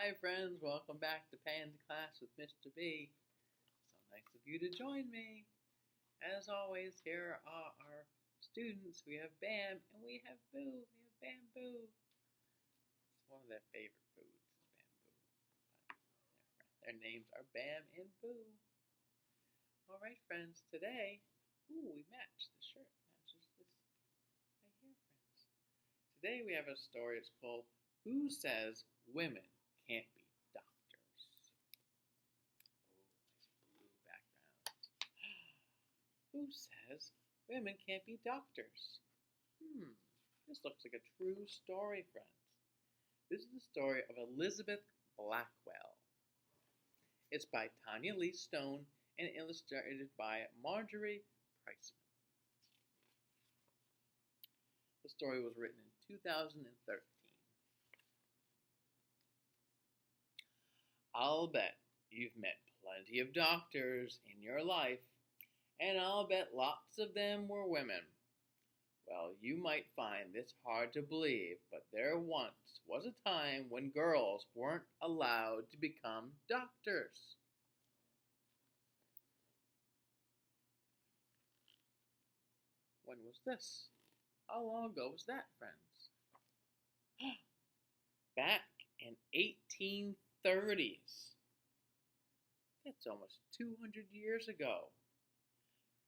Hi friends, welcome back to Panda Class with Mr. B. So nice of you to join me. As always, here are our students. We have Bam and we have Boo. We have Bamboo. It's one of their favorite foods is bamboo. Their names are Bam and Boo. Alright friends, today, we match. The shirt matches this right here, friends. Today we have a story. It's called Who Says Women Can't Be Doctors? Oh, nice blue background. Who says women can't be doctors? This looks like a true story, friends. This is the story of Elizabeth Blackwell. It's by Tanya Lee Stone and illustrated by Marjorie Priceman. The story was written in 2013. I'll bet you've met plenty of doctors in your life, and I'll bet lots of them were women. Well, you might find this hard to believe, but there once was a time when girls weren't allowed to become doctors. When was this? How long ago was that, friends? Back in 1830s. That's almost 200 years ago.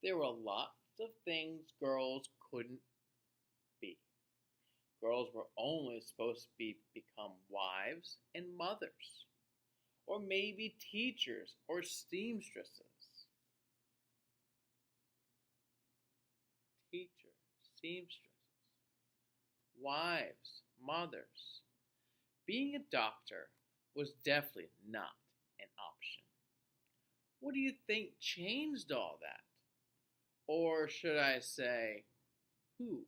There were lots of things girls couldn't be. Girls were only supposed to become wives and mothers, or maybe teachers or seamstresses. Teachers, seamstresses, wives, mothers. Being a doctor was definitely not an option. What do you think changed all that? Or should I say, who?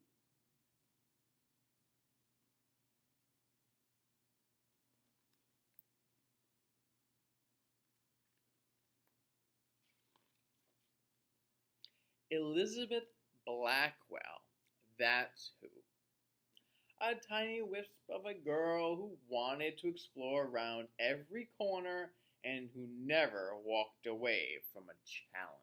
Elizabeth Blackwell, that's who. A tiny wisp of a girl who wanted to explore around every corner and who never walked away from a challenge.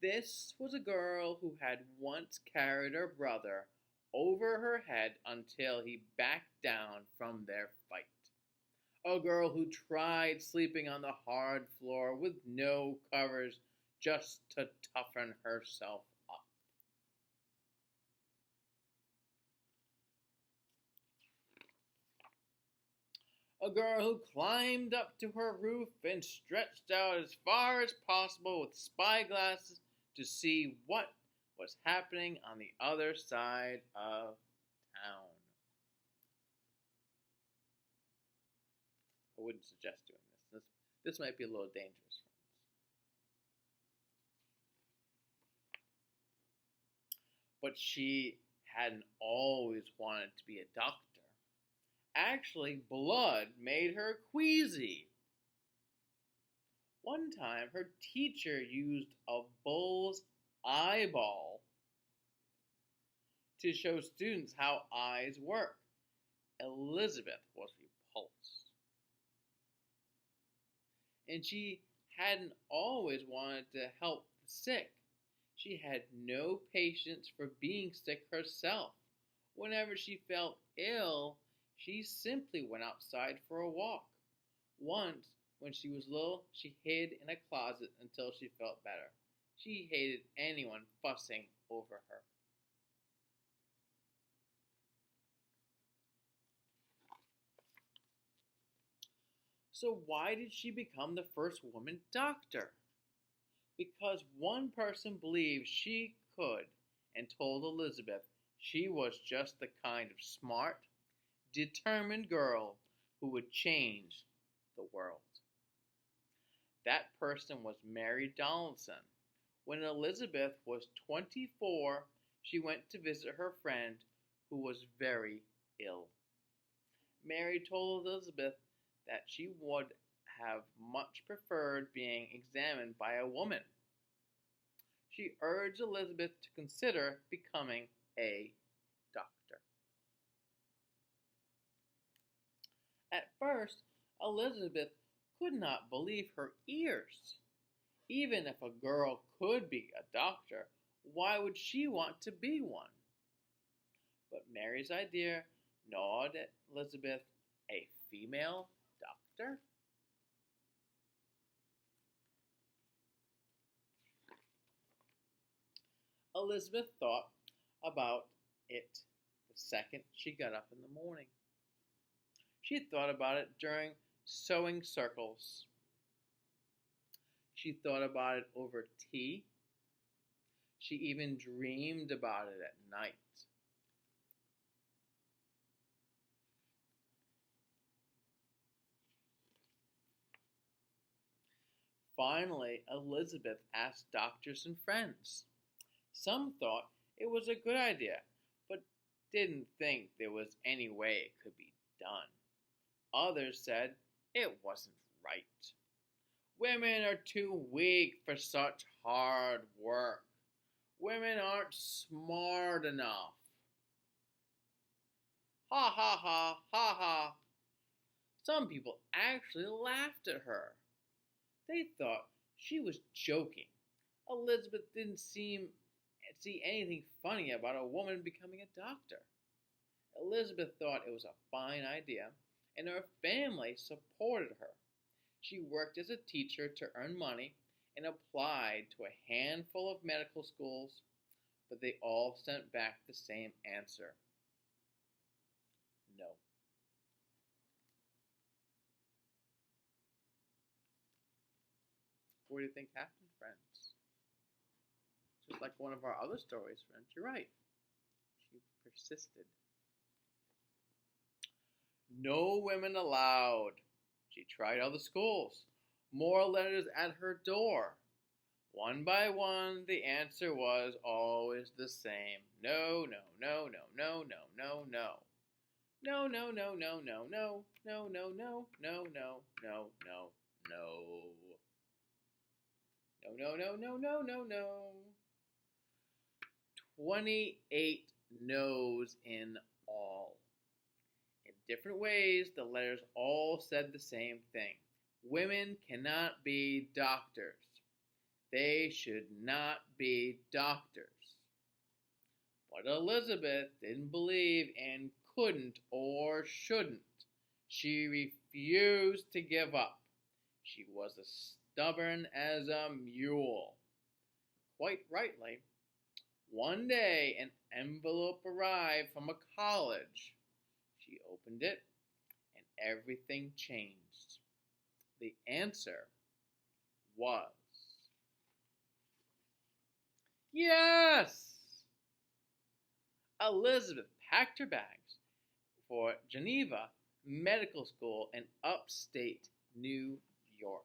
This was a girl who had once carried her brother over her head until he backed down from their fight. A girl who tried sleeping on the hard floor with no covers just to toughen herself up. A girl who climbed up to her roof and stretched out as far as possible with spyglasses to see what was happening on the other side of town. I wouldn't suggest doing this. This might be a little dangerous, friends. But she hadn't always wanted to be a doctor. Actually, blood made her queasy. One time, her teacher used a bull's eyeball to show students how eyes work. Elizabeth was repulsed. And she hadn't always wanted to help the sick. She had no patience for being sick herself. Whenever she felt ill, she simply went outside for a walk. Once, when she was little, she hid in a closet until she felt better. She hated anyone fussing over her. So why did she become the first woman doctor? Because one person believed she could and told Elizabeth she was just the kind of smart, determined girl who would change the world. That person was Mary Donaldson. When Elizabeth was 24, she went to visit her friend who was very ill. Mary told Elizabeth that she would have much preferred being examined by a woman. She urged Elizabeth to consider becoming a doctor. At first, Elizabeth could not believe her ears. Even if a girl could be a doctor, why would she want to be one? But Mary's idea gnawed at Elizabeth, a female doctor? Elizabeth thought about it the second she got up in the morning. She thought about it during sewing circles. She thought about it over tea. She even dreamed about it at night. Finally, Elizabeth asked doctors and friends. Some thought it was a good idea, but didn't think there was any way it could be done. Others said it wasn't right. Women are too weak for such hard work. Women aren't smart enough. Ha ha ha ha ha. Some people actually laughed at her. They thought she was joking. Elizabeth didn't see anything funny about a woman becoming a doctor. Elizabeth thought it was a fine idea, and her family supported her. She worked as a teacher to earn money and applied to a handful of medical schools, but they all sent back the same answer: no. What do you think happened, friends? Just like one of our other stories, friends. You're right. She persisted. No women allowed. She tried other schools. More letters at her door. One by one, the answer was always the same. No, no, no, no, no, no, no, no. No, no, no, no, no, no, no, no, no, no, no, no, no, no. No, no, no, no, no, no, no. 28 no's in all. In different ways, the letters all said the same thing. Women cannot be doctors. They should not be doctors. But Elizabeth didn't believe and couldn't or shouldn't. She refused to give up. She was as stubborn as a mule. Quite rightly. One day, an envelope arrived from a college. She opened it, and everything changed. The answer was yes! Elizabeth packed her bags for Geneva Medical School in upstate New York.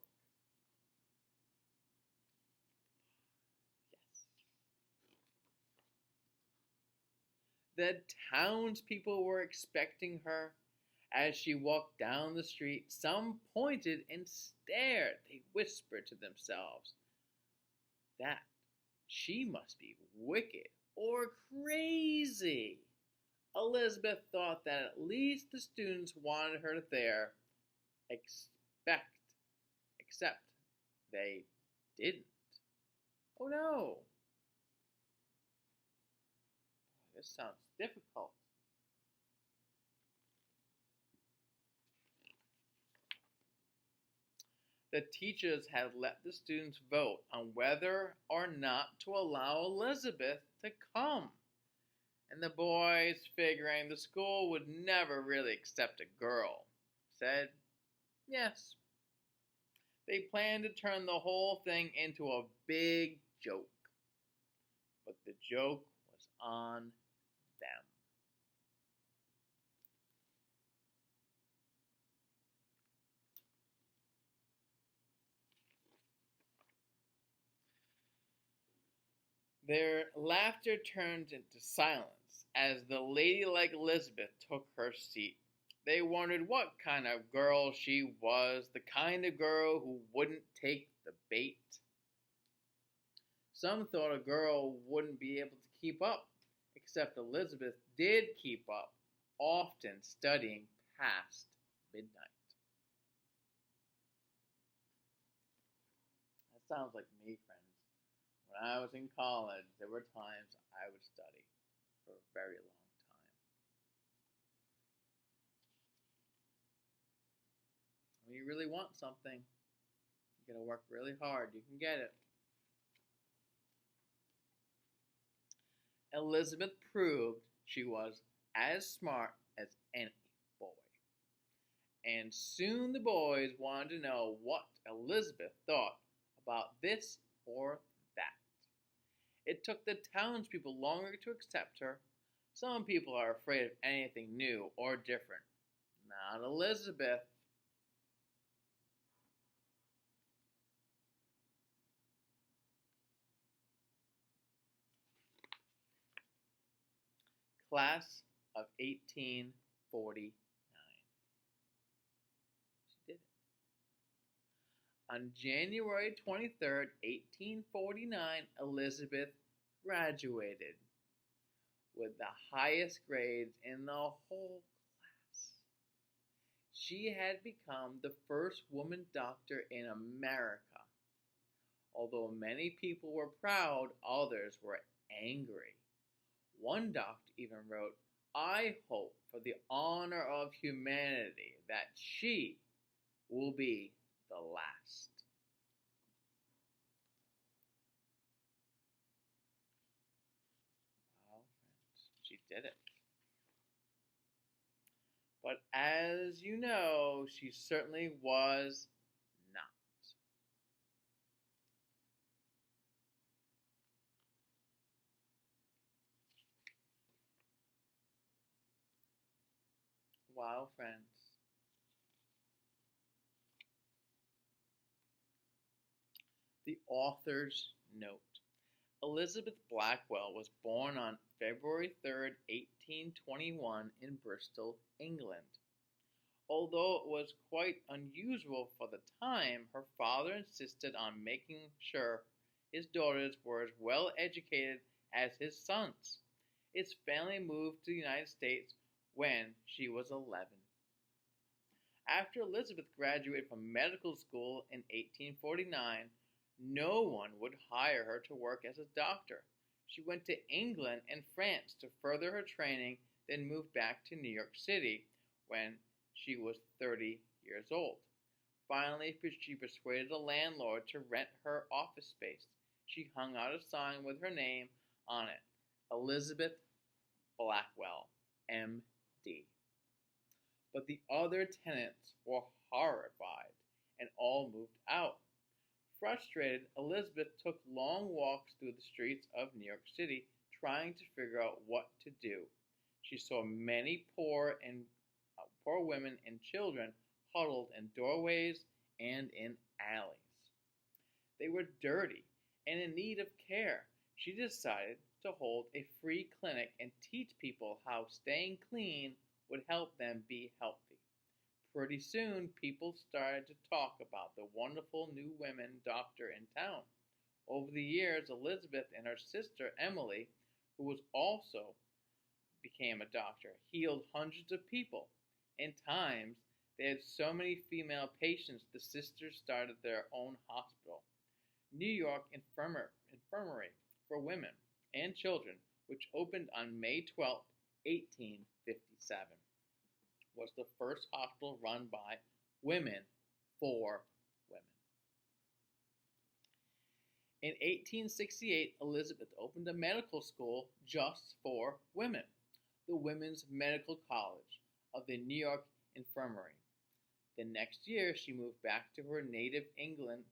The townspeople were expecting her. As she walked down the street, some pointed and stared. They whispered to themselves that she must be wicked or crazy. Elizabeth thought that at least the students wanted her there, except they didn't. Oh no. This sounds difficult. The teachers had let the students vote on whether or not to allow Elizabeth to come. And the boys, figuring the school would never really accept a girl, said yes. They planned to turn the whole thing into a big joke. But the joke was on them. Their laughter turned into silence as the ladylike Elizabeth took her seat. They wondered what kind of girl she was, the kind of girl who wouldn't take the bait. Some thought a girl wouldn't be able to keep up, except Elizabeth did keep up, often studying past midnight. That sounds like me, friends. When I was in college, there were times I would study for a very long time. When you really want something, you gotta work really hard. You can get it. Elizabeth proved she was as smart as any boy. And soon the boys wanted to know what Elizabeth thought about this or that. It took the townspeople longer to accept her. Some people are afraid of anything new or different. Not Elizabeth. Class of 1849. She did it. On January 23rd, 1849, Elizabeth graduated with the highest grades in the whole class. She had become the first woman doctor in America. Although many people were proud, others were angry. One doctor even wrote, "I hope for the honor of humanity that she will be the last." Well, friends, she did it. But as you know, she certainly was not. Wow, friends. The author's note. Elizabeth Blackwell was born on February 3rd, 1821 in Bristol, England. Although it was quite unusual for the time, her father insisted on making sure his daughters were as well educated as his sons. His family moved to the United States when she was 11. After Elizabeth graduated from medical school in 1849, no one would hire her to work as a doctor. She went to England and France to further her training, then moved back to New York City when she was 30 years old. Finally, she persuaded a landlord to rent her office space. She hung out a sign with her name on it, Elizabeth Blackwell, M.D. But the other tenants were horrified and all moved out. Frustrated, Elizabeth took long walks through the streets of New York City trying to figure out what to do. She saw many poor women and children huddled in doorways and in alleys. They were dirty and in need of care. She decided to hold a free clinic and teach people how staying clean would help them be healthy. Pretty soon, people started to talk about the wonderful new women doctor in town. Over the years, Elizabeth and her sister Emily, who was also became a doctor, healed hundreds of people. In times, they had so many female patients, the sisters started their own hospital, New York Infirmary for Women and Children, which opened on May 12, 1857. Was the first hospital run by women for women. In 1868, Elizabeth opened a medical school just for women, the Women's Medical College of the New York Infirmary. The next year, she moved back to her native England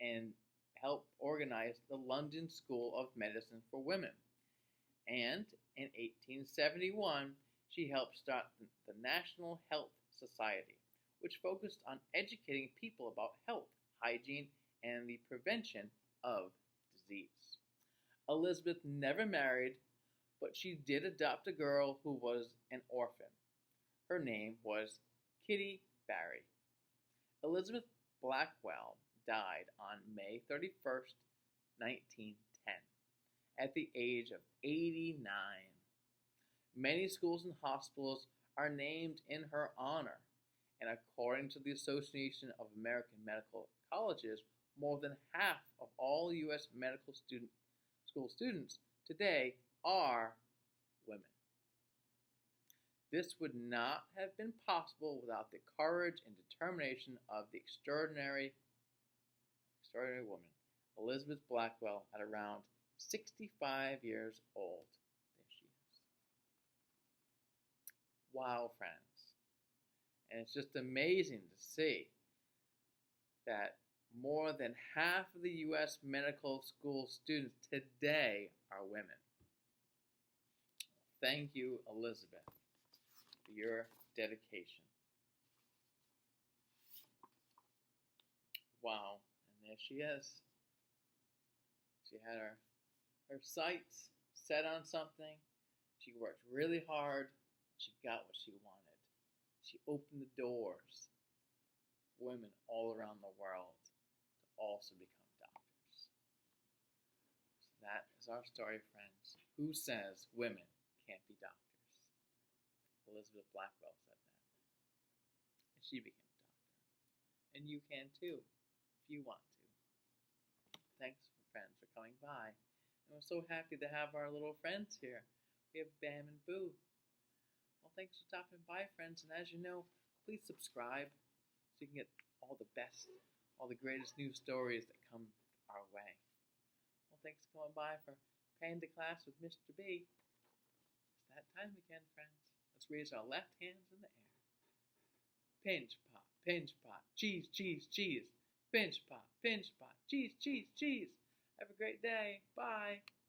and helped organize the London School of Medicine for Women. And in 1871, she helped start the National Health Society, which focused on educating people about health, hygiene, and the prevention of disease. Elizabeth never married, but she did adopt a girl who was an orphan. Her name was Kitty Barry. Elizabeth Blackwell died on May 31st, 1910, at the age of 89. Many schools and hospitals are named in her honor. And according to the Association of American Medical Colleges, more than half of all U.S. medical school students today are women. This would not have been possible without the courage and determination of the extraordinary woman, Elizabeth Blackwell, at around 65 years old. There she is. Wow, friends. And it's just amazing to see that more than half of the U.S. medical school students today are women. Thank you, Elizabeth, for your dedication. Wow, and there she is. She had her sights set on something. She worked really hard. She got what she wanted. She opened the doors for women all around the world to also become doctors. So that is our story, friends. Who says women can't be doctors? Elizabeth Blackwell said that. And she became a doctor. And you can too, if you want to. Thanks, friends, for coming by. And we're so happy to have our little friends here. We have Bam and Boo. Well, thanks for stopping by, friends. And as you know, please subscribe so you can get all the best, all the greatest news stories that come our way. Well, thanks for coming by for Panda Class with Mr. B. It's that time again, friends. Let's raise our left hands in the air. Pinch pot, cheese, cheese, cheese. Pinch pot, cheese, cheese, cheese. Have a great day. Bye.